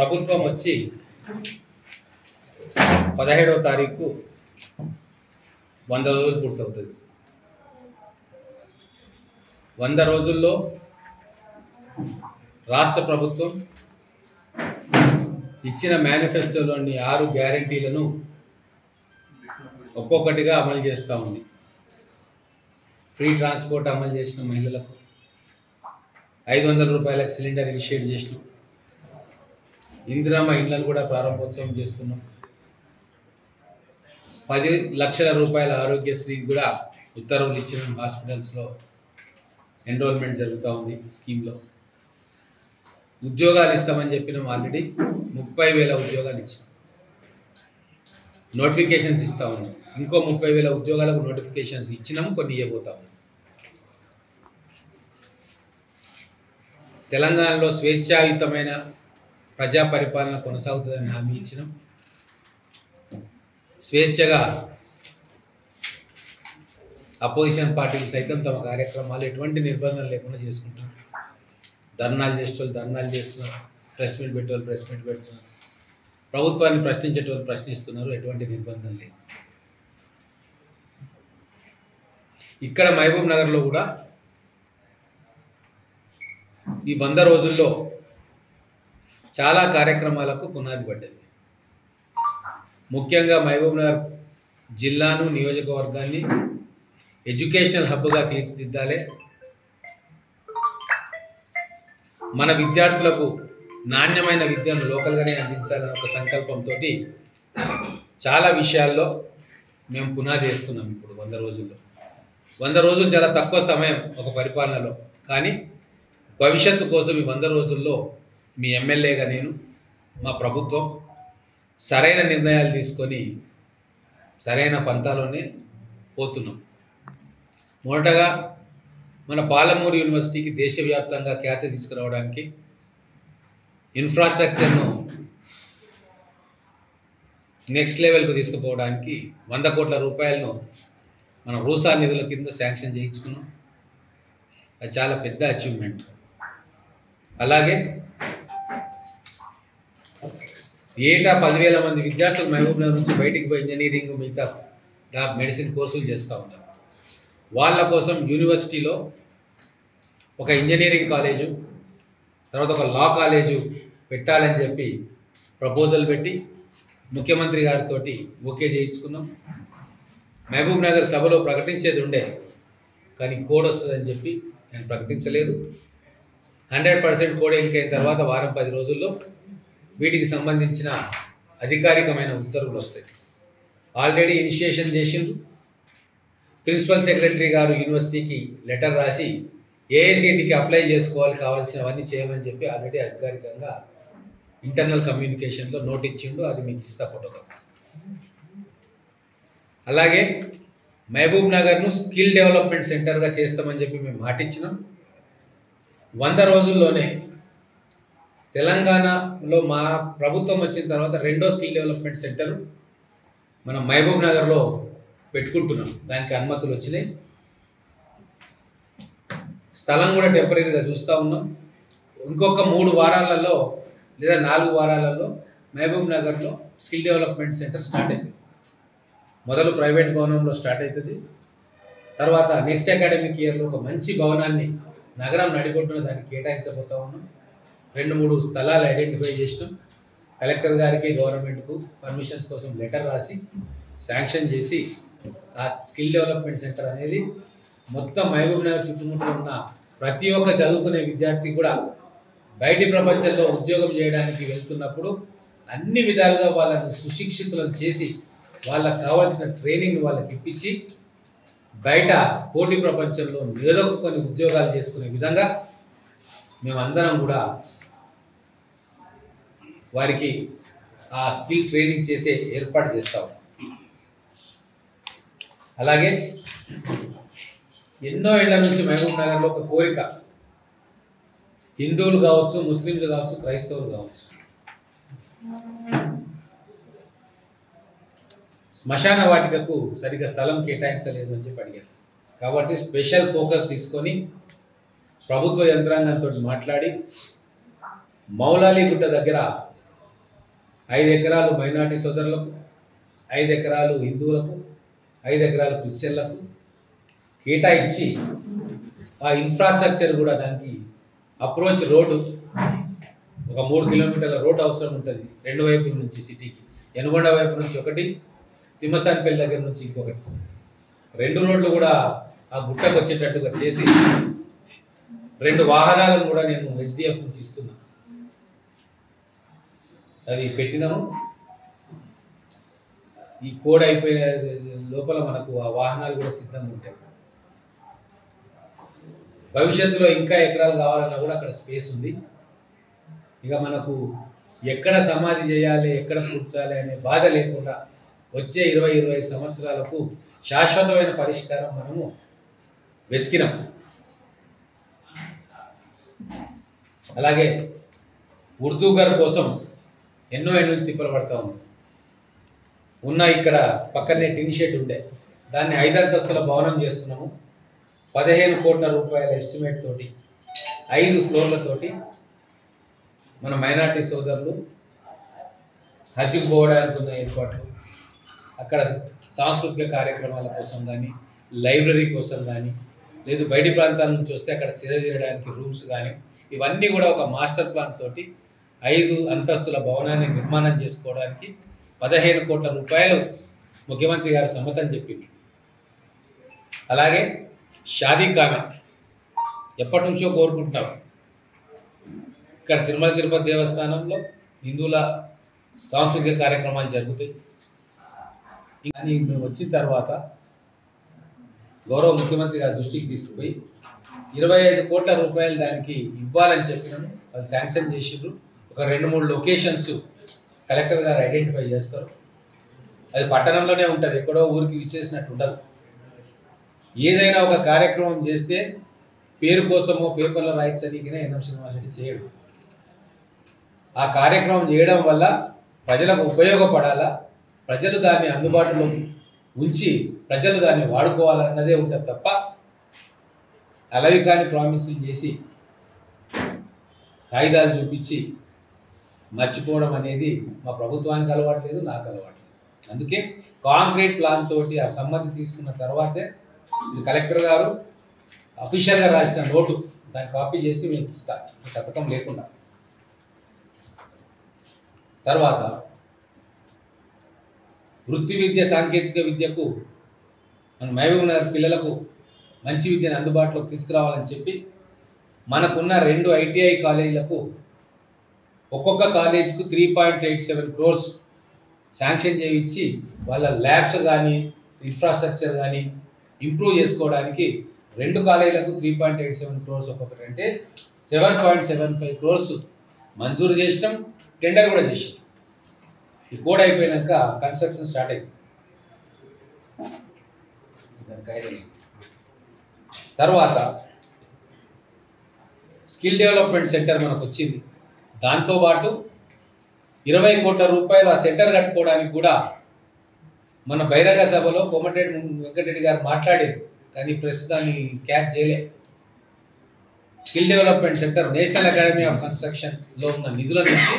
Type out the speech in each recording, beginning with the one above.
ప్రభుత్వం వచ్చి 17వ తారీఖు 100 రోజులు పూర్తవుతుంది. 100 రోజుల్లో రాష్ట్ర ప్రభుత్వం ఇచ్చిన మేనిఫెస్టోలోని 6 గ్యారెంటీలను ఒక్కొక్కటిగా అమలు చేస్తూ ఉంది. ఫ్రీ ట్రాన్స్పోర్ట్ అమలు చేసిన మహిళలకు 500 రూపాయలకు సిలిండర్ ఇనిషియేట్ చేసినాం. ఇందిరమ్మ ఇళ్లను కూడా ప్రారంభోత్సవం చేసుకున్నాం. 10 లక్షల రూపాయల ఆరోగ్యశ్రీ కూడా ఉత్తర్వులు ఇచ్చిన హాస్పిటల్స్లో ఎన్రోల్మెంట్ జరుగుతూ ఉంది. స్కీమ్లో ఉద్యోగాలు ఇస్తామని చెప్పినాం. ఆల్రెడీ 30,000 ఉద్యోగాలు ఇచ్చినాం. నోటిఫికేషన్స్ ఇస్తా ఉన్నాం. ఇంకో 30,000 ఉద్యోగాలకు నోటిఫికేషన్స్ ఇచ్చినాము, కొన్ని ఇవ్వబోతా ఉన్నాం. తెలంగాణలో స్వేచ్ఛాయుతమైన ప్రజా పరిపాలన కొనసాగుతుందని హామీ ఇచ్చినాం. స్వేచ్ఛగా అపోజిషన్ పార్టీలు సైతం తమ కార్యక్రమాలు ఎటువంటి నిర్బంధం లేకుండా చేసుకుంటున్నారు. ధర్నాలు చేసేవాళ్ళు ధర్నాలు చేస్తున్నారు, ప్రెస్ మీట్ పెట్టేవాళ్ళు ప్రెస్ మీట్ పెడుతున్నారు, ప్రభుత్వాన్ని ప్రశ్నించేటోళ్ళు ప్రశ్నిస్తున్నారు. ఎటువంటి నిర్బంధం లేదు. ఇక్కడ మహబూబ్ నగర్లో కూడా ఈ 100 రోజుల్లో చాలా కార్యక్రమాలకు పునాది పడ్డది. ముఖ్యంగా మహబూబ్ నగర్ జిల్లాను, నియోజకవర్గాన్ని ఎడ్యుకేషనల్ హబ్గా తీర్చిదిద్దాలి. మన విద్యార్థులకు నాణ్యమైన విద్యను లోకల్గానే అందించాలనే ఒక సంకల్పంతో చాలా విషయాల్లో మేము పునాది వేసుకున్నాం. ఇప్పుడు 100 రోజుల్లో 100 రోజులు చాలా తక్కువ సమయం ఒక పరిపాలనలో, కానీ భవిష్యత్తు కోసం ఈ 100 రోజుల్లో మీ ఎమ్మెల్యేగా నేను, మా ప్రభుత్వం సరైన నిర్ణయాలు తీసుకొని సరైన పంతాలోనే పోతున్నాం. మొదటగా మన పాలమూరు యూనివర్సిటీకి దేశవ్యాప్తంగా ఖ్యాతి తీసుకురావడానికి, ఇన్ఫ్రాస్ట్రక్చర్ను నెక్స్ట్ లెవెల్కు తీసుకుపోవడానికి 100 కోట్ల రూపాయలను మనం రూసా నిధుల కింద శాంక్షన్ చేయించుకున్నాం. అది చాలా పెద్ద అచీవ్మెంట్. అలాగే ఏటా 10,000 మంది విద్యార్థులు మహబూబ్ నగర్ నుంచి బయటికి పోయి ఇంజనీరింగ్, మిగతా మెడిసిన్ కోర్సులు చేస్తూ ఉంటారు. వాళ్ళ కోసం యూనివర్సిటీలో ఒక ఇంజనీరింగ్ కాలేజు, తర్వాత ఒక లా కాలేజు పెట్టాలని చెప్పి ప్రపోజల్ పెట్టి ముఖ్యమంత్రి గారితో ఓకే చేయించుకున్నాం. మహబూబ్ నగర్ సభలో ప్రకటించేది ఉండే, కానీ కోడ్ వస్తుందని చెప్పి నేను ప్రకటించలేదు. 100% కోడ్ ఎన్నికైన తర్వాత వారం 10 రోజుల్లో వీటికి సంబంధించిన అధికారికమైన ఉత్తర్వులు వస్తాయి. ఆల్రెడీ ఇనిషియేషన్ చేసిండ్రు. ప్రిన్సిపల్ సెక్రటరీ గారు యూనివర్సిటీకి లెటర్ రాసి ఏఐసిటికి అప్లై చేసుకోవాలి, కావాల్సినవన్నీ చేయమని చెప్పి ఆల్రెడీ అధికారికంగా ఇంటర్నల్ కమ్యూనికేషన్లో నోట్ ఇచ్చిండు. అది మీకు ఇస్తా ఫోటోగ్రాఫ్. అలాగే మహబూబ్ నగర్ను స్కిల్ డెవలప్మెంట్ సెంటర్గా చేస్తామని చెప్పి మేము మాటిచ్చినాం. 100 రోజుల్లోనే తెలంగాణలో మా ప్రభుత్వం వచ్చిన తర్వాత రెండో స్కిల్ డెవలప్మెంట్ సెంటర్ మనం మహబూబ్ నగర్లో పెట్టుకుంటున్నాం. దానికి అనుమతులు వచ్చినాయి. స్థలం కూడా టెంపరీగా చూస్తూ ఉన్నాం. ఇంకొక 3 వారాలలో లేదా 4 వారాలలో మహబూబ్ నగర్లో స్కిల్ డెవలప్మెంట్ సెంటర్ స్టార్ట్ అవుతుంది. మొదలు ప్రైవేట్ భవనంలో స్టార్ట్ అవుతుంది. తర్వాత నెక్స్ట్ అకాడమిక్ ఇయర్లో ఒక మంచి భవనాన్ని నగరం నడిగొట్టున దానికి కేటాయించబోతా ఉన్నాం. 2-3 స్థలాలు ఐడెంటిఫై చేసినాం. కలెక్టర్ గారికి, గవర్నమెంట్కు పర్మిషన్స్ కోసం లెటర్ రాసి శాంక్షన్ చేసి ఆ స్కిల్ డెవలప్మెంట్ సెంటర్ అనేది మొత్తం మహబూబ్ నగర్ చుట్టుముట్టు ఉన్న ప్రతి ఒక్క చదువుకునే విద్యార్థి కూడా బయటి ప్రపంచంలో ఉద్యోగం చేయడానికి వెళ్తున్నప్పుడు అన్ని విధాలుగా వాళ్ళని సుశిక్షితులను చేసి వాళ్ళకు కావాల్సిన ట్రైనింగ్ వాళ్ళకి ఇప్పించి బయట పోటీ ప్రపంచంలో నిలదొక్కుని ఉద్యోగాలు చేసుకునే విధంగా మేమందరం కూడా వారికి ఆ స్కిల్ ట్రైనింగ్ చేసే ఏర్పాటు చేస్తాం. అలాగే ఎన్నో ఏళ్ల నుంచి మహబూబ్ నగర్లో ఒక కోరిక, హిందువులు కావచ్చు, ముస్లింలు కావచ్చు, క్రైస్తవులు కావచ్చు, శ్మశాన వాటికకు సరిగ్గా స్థలం కేటాయించలేదు అని చెప్పి అడిగారు. కాబట్టి స్పెషల్ ఫోకస్ తీసుకొని ప్రభుత్వ యంత్రాంగంతో మాట్లాడి మౌలాలీగుట్ట దగ్గర 5 ఎకరాలు మైనార్టీ సోదరులకు, 5 ఎకరాలు హిందువులకు, 5 ఎకరాలు క్రిస్టియన్లకు కేటాయించి ఆ ఇన్ఫ్రాస్ట్రక్చర్ కూడా దానికి అప్రోచ్ రోడ్డు ఒక 3 కిలోమీటర్ల రోడ్ అవసరం ఉంటుంది రెండు వైపుల నుంచి సిటీకి. ఎనుగొండ వైపు నుంచి ఒకటి, తిమ్మసానిపల్లి దగ్గర నుంచి ఇంకొకటి, 2 రోడ్లు కూడా ఆ గుట్టకు వచ్చేటట్టుగా చేసి 2 వాహనాలను కూడా నేను HDF నుంచి ఇస్తున్నా. అవి పెట్టినాము. ఈ కోడ్ అయిపోయిన లోపల మనకు ఆ వాహనాలు కూడా సిద్ధంగా ఉంటాయి. భవిష్యత్తులో ఇంకా ఎకరాలు కావాలన్నా కూడా అక్కడ స్పేస్ ఉంది. ఇక మనకు ఎక్కడ సమాధి చేయాలి, ఎక్కడ కూర్చాలి అనే బాధ లేకుండా వచ్చే 20-25 సంవత్సరాలకు శాశ్వతమైన పరిష్కారం మనము వెతికినాం. అలాగే ఉర్దూ గారి కోసం ఎన్నో నుంచి తిప్పలు పడతా ఉన్నాం. ఉన్న ఇక్కడ పక్కనే టిన్ షెడ్ ఉండే దాన్ని 5 అంతస్తుల భవనం చేస్తున్నాము. 15 కోట్ల రూపాయల ఎస్టిమేట్ తోటి 5 ఫ్లోర్లతోటి మన మైనార్టీ సోదరులు హజ్కి పోవడానికి ఉన్న ఏర్పాట్లు, అక్కడ సాంస్కృతిక కార్యక్రమాల కోసం కానీ, లైబ్రరీ కోసం కానీ, లేదు బయటి ప్రాంతాల నుంచి వస్తే అక్కడ సేద తీయడానికి రూమ్స్ కానీ, ఇవన్నీ కూడా ఒక మాస్టర్ ప్లాన్ తోటి 5 అంతస్తుల భవనాన్ని నిర్మాణం చేసుకోవడానికి 15 కోట్ల రూపాయలు ముఖ్యమంత్రి గారు సమ్మతం చెప్పింది. అలాగే షాదీ ఖానా ఎప్పటి నుంచో కోరుకుంటున్నాం. ఇక్కడ తిరుమల తిరుపతి దేవస్థానంలో హిందువుల సాంస్కృతిక కార్యక్రమాలు జరుగుతాయి. కానీ మేము వచ్చిన తర్వాత గౌరవ ముఖ్యమంత్రి గారి దృష్టికి తీసుకుపోయి 25 కోట్ల రూపాయలు దానికి ఇవ్వాలని చెప్పినాము. వాళ్ళు శాంక్షన్ చేసిండ్రు. ఒక 2-3 లొకేషన్స్ కలెక్టర్ గారు ఐడెంటిఫై చేస్తారు. అది పట్టణంలోనే ఉంటుంది, ఎక్కడో ఊరికి విసేసినట్టు ఉండదు. ఏదైనా ఒక కార్యక్రమం చేస్తే పేరు కోసమో పేపర్లో రాయించడానికినే ఎన్ఎం శ్రీనివాసరెడ్డి చేయడు. ఆ కార్యక్రమం చేయడం వల్ల ప్రజలకు ఉపయోగపడాలా, ప్రజలు దాన్ని అందుబాటులో ఉంచి ప్రజలు దాన్ని వాడుకోవాలన్నదే ఉంటుంది తప్ప అలవి కాని ప్రామిసులు చేసి కాగితాలు చూపించి మర్చిపోవడం అనేది మా ప్రభుత్వానికి అలవాట్లేదు, నాకు అలవాట్లేదు. అందుకే కాంక్రీట్ ప్లాన్ తోటి ఆ సమ్మతి తీసుకున్న తర్వాతే ఇది కలెక్టర్ గారు అఫీషియల్గా రాసిన నోటు దాన్ని కాపీ చేసి మేము ఇస్తాం శతకం లేకుండా. తర్వాత వృత్తి విద్య, సాంకేతిక విద్యకు మన మహబూబ్ నగర్ పిల్లలకు మంచి విద్యను అందుబాటులోకి తీసుకురావాలని చెప్పి మనకున్న 2 ITI కాలేజీలకు ఒక్కొక్క కాలేజీకు 3.87 crores శాంక్షన్ చేయించి వాళ్ళ ల్యాబ్స్ కానీ ఇన్ఫ్రాస్ట్రక్చర్ కానీ ఇంప్రూవ్ చేసుకోవడానికి 2 కాలేజీలకు 3.87 crores ఒక్కొక్కటి అంటే 7.75 crores మంజూరు చేసినాం. టెండర్ కూడా చేసినాం. ఈ కోడ్ అయిపోయినాక కన్స్ట్రక్షన్ స్టార్ట్ అయింది. తర్వాత స్కిల్ డెవలప్మెంట్ సెంటర్ మనకు వచ్చింది. దాంతోపాటు 20 కోట్ల రూపాయలు ఆ సెంటర్ కట్టుకోవడానికి కూడా మన బహిరంగ సభలో కోమటిరెడ్డి వెంకటరెడ్డి గారు మాట్లాడారు, కానీ ప్రస్తుతాన్ని క్యాచ్ చేయలే. Skill development centre national academy of కన్స్ట్రక్షన్లో ఉన్న నిధుల నుంచి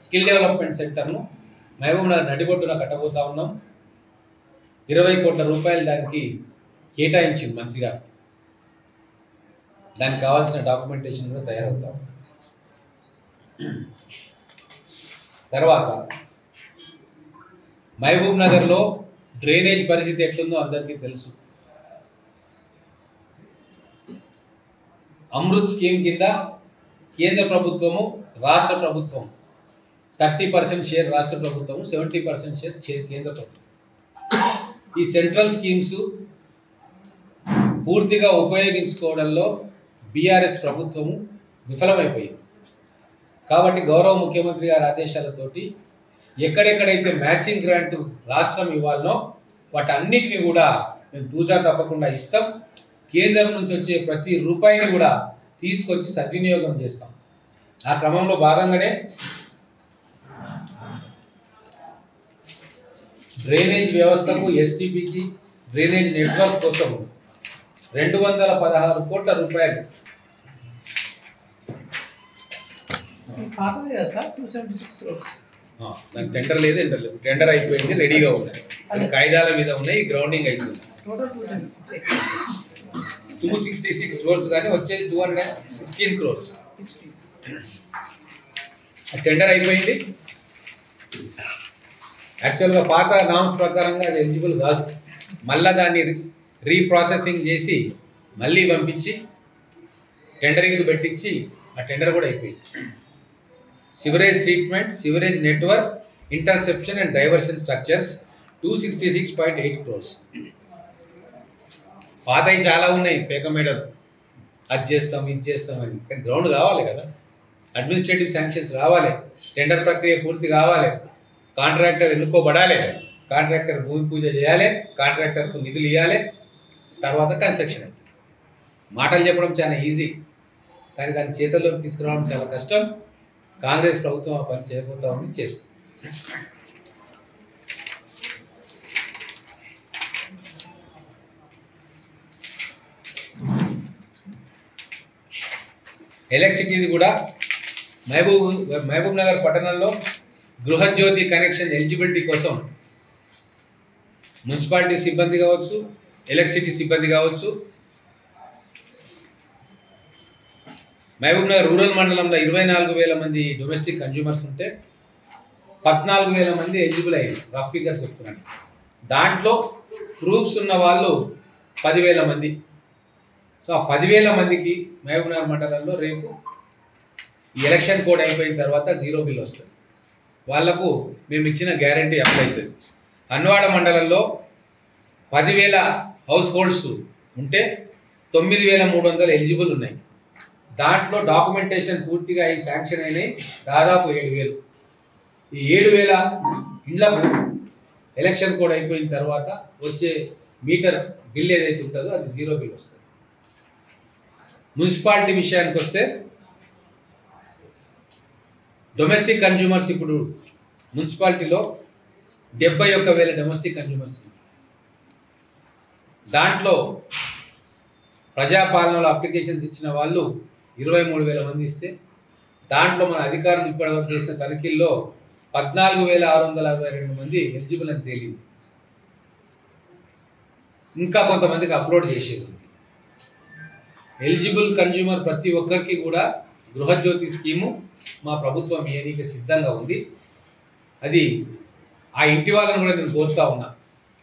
స్కిల్ డెవలప్మెంట్ సెంటర్ను మహబూబ్ నగర్ నడిబొడ్డున కట్టబోతా ఉన్నాం. 20 కోట్ల రూపాయలు దానికి కేటాయించింది మంత్రి గారు. దానికి కావాల్సిన డాక్యుమెంటేషన్ కూడా తయారవుతాం. తర్వాత మహబూబ్ నగర్లో డ్రైనేజ్ పరిస్థితి ఎట్లుందో అందరికీ తెలుసు. అమృత్ స్కీమ్ కింద కేంద్ర ప్రభుత్వము, రాష్ట్ర ప్రభుత్వం 30% షేర్ రాష్ట్ర ప్రభుత్వము, 70% షేర్ కేంద్ర ప్రభుత్వం. ఈ సెంట్రల్ స్కీమ్స్ పూర్తిగా ఉపయోగించుకోవడంలో బీఆర్ఎస్ ప్రభుత్వము విఫలమైపోయింది. కాబట్టి గౌరవ ముఖ్యమంత్రి గారి ఆదేశాలతోటి ఎక్కడెక్కడైతే మ్యాచింగ్ గ్రాంట్ రాష్ట్రం ఇవ్వాలనో వాటన్నిటిని కూడా మేము తూచా తప్పకుండా ఇస్తాం. కేంద్రం నుంచి వచ్చే ప్రతి రూపాయిని కూడా తీసుకొచ్చి సద్వినియోగం చేస్తాం. ఆ క్రమంలో భాగంగానే డ్రైనేజ్ వ్యవస్థకు, ఎస్టీపీకి, డ్రైనేజ్ నెట్వర్క్ కోసం 216 కోట్ల రూపాయలు పాతది కదా సార్ 276 crores దాని టెండర్ లేదు, టెండర్ అయిపోయింది, రెడీగా ఉన్నాయి, అది కాయిదాల మీద ఉన్నాయి, గ్రౌండింగ్ అవుతుంది. 266 crores కానీ వచ్చేది 216 crores. టెండర్ అయిపోయింది. యాక్చువల్గా పాత నామ్స్ ప్రకారంగా అది ఎలిజిబుల్ కాదు. మళ్ళీ దాన్ని రీప్రాసెసింగ్ చేసి మళ్ళీ పంపించి టెండరింగ్ పెట్టించి ఆ టెండర్ కూడా అయిపోయింది. Sewerage treatment, sewerage network, interception and diversion structures 266.8 crores. పాతవి చాలా ఉన్నాయి, పేక మేడలు, అది చేస్తాం ఇది చేస్తామని. కానీ గ్రౌండ్ కావాలి కదా, అడ్మినిస్ట్రేటివ్ శాంక్షన్స్ రావాలి, టెండర్ ప్రక్రియ పూర్తి కావాలి, కాంట్రాక్టర్ ఎన్నుకోబడాలి, కాంట్రాక్టర్ భూమి పూజ చేయాలి, కాంట్రాక్టర్కు నిధులు ఇవ్వాలి, తర్వాత కన్స్ట్రక్షన్ అవుతుంది. మాటలు చెప్పడం చాలా ఈజీ, కానీ దాన్ని చేతుల్లోకి తీసుకురావడం చాలా కష్టం. కాంగ్రెస్ ప్రభుత్వం ఆ పని చేయబోతామని చేస్తుంది. ఎలక్ట్రిసిటీది కూడా మహబూబ్ నగర్ పట్టణంలో గృహజ్యోతి కనెక్షన్ ఎలిజిబిలిటీ కోసం మున్సిపాలిటీ సిబ్బంది కావచ్చు, ఎలక్ట్రిసిటీ సిబ్బంది కావచ్చు, మహబూబ్ నగర్ రూరల్ మండలంలో 24,000 మంది డొమెస్టిక్ కన్జ్యూమర్స్ ఉంటే 14,000 మంది ఎలిజిబుల్ అయ్యారు. రఫ్ ఫిగర్ చెప్తున్నాను. దాంట్లో ప్రూఫ్స్ ఉన్న వాళ్ళు 10,000 మంది. సో ఆ 10,000 మందికి మహబూబ్ నగర్ మండలంలో రేపు ఈ ఎలక్షన్ కోడ్ అయిపోయిన తర్వాత 0 బిల్ వస్తుంది. వాళ్లకు మేము ఇచ్చిన గ్యారంటీ అప్లై అవుతుంది. అన్వాడ మండలంలో 10,000 హౌస్ హోల్డ్స్ ఉంటే 9,300 ఎలిజిబుల్ ఉన్నాయి. దాంట్లో డాక్యుమెంటేషన్ పూర్తిగా అయి శాంక్షన్ అయినాయి దాదాపు 7,000. ఈ 7,000 ఇళ్లకు ఎలక్షన్ కోడ్ అయిపోయిన తర్వాత వచ్చే మీటర్ బిల్ ఏదైతే ఉంటుందో అది 0 బిల్ వస్తుంది. మున్సిపాలిటీ విషయానికి వస్తే డొమెస్టిక్ కన్జ్యూమర్స్ ఇప్పుడు మున్సిపాలిటీలో 71,000 డొమెస్టిక్ కన్జ్యూమర్స్. దాంట్లో ప్రజాపాలనలో అప్లికేషన్స్ ఇచ్చిన వాళ్ళు 23,000 మంది ఇస్తే దాంట్లో మన అధికారులు ఇప్పటివరకు చేసిన తనిఖీల్లో 14,662 మంది ఎలిజిబుల్ అని తేలింది. ఇంకా కొంతమందికి అప్లోడ్ చేసేది. ఎలిజిబుల్ కన్జ్యూమర్ ప్రతి ఒక్కరికి కూడా గృహజ్యోతి స్కీము మా ప్రభుత్వం ఏదైతే సిద్ధంగా ఉంది. అది ఆ ఇంటి వాళ్ళని కూడా నేను కోరుతా ఉన్నా,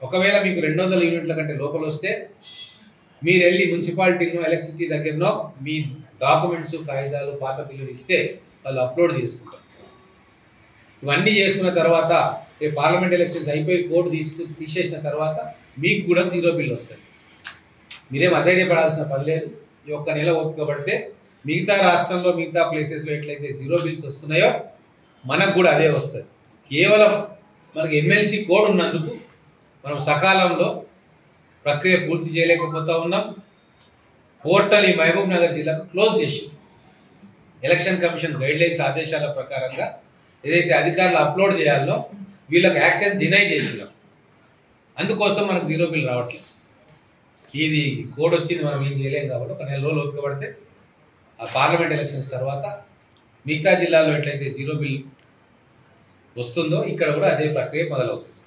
ఒకవేళ మీకు 200 యూనిట్ల కంటే లోపల వస్తే మీరు వెళ్ళి మున్సిపాలిటీనో ఎలక్ట్రిసిటీ దగ్గరనో మీ డాక్యుమెంట్స్, కాగితాలు, పాత బిల్లులు ఇస్తే వాళ్ళు అప్లోడ్ చేసుకుంటారు. ఇవన్నీ చేసుకున్న తర్వాత పార్లమెంట్ ఎలక్షన్స్ అయిపోయి కోడ్ తీసేసిన తర్వాత మీకు కూడా 0 బిల్ వస్తుంది. మీరేం అధైర్యపడాల్సిన పని లేదు. ఈ ఒక్క నెల ఓపిక పడితే మిగతా రాష్ట్రంలో మిగతా ప్లేసెస్లో ఎట్లయితే 0 బిల్స్ వస్తున్నాయో మనకు కూడా అదే వస్తుంది. కేవలం మనకు ఎమ్మెల్సీ కోడ్ ఉన్నందుకు మనం సకాలంలో ప్రక్రియ పూర్తి చేయలేకపోతా ఉన్నాం. పోర్టల్ ఈ మహబూబ్ నగర్ జిల్లాకు క్లోజ్ చేసి ఎలక్షన్ కమిషన్ గైడ్లైన్స్ ఆదేశాల ప్రకారంగా ఏదైతే అధికారులు అప్లోడ్ చేయాలో వీళ్ళకి యాక్సెస్ డినై చేసినాం. అందుకోసం మనకు 0 బిల్ రావట్లేదు. ఇది కోడ్ వచ్చింది, మనం ఏం చేయలేం కాబట్టి ఒక నెల రోజులు ఓపిక పడితే ఆ పార్లమెంట్ ఎలక్షన్స్ తర్వాత మిగతా జిల్లాలో ఎట్లయితే 0 బిల్ వస్తుందో ఇక్కడ కూడా అదే ప్రక్రియ మొదలవుతుంది.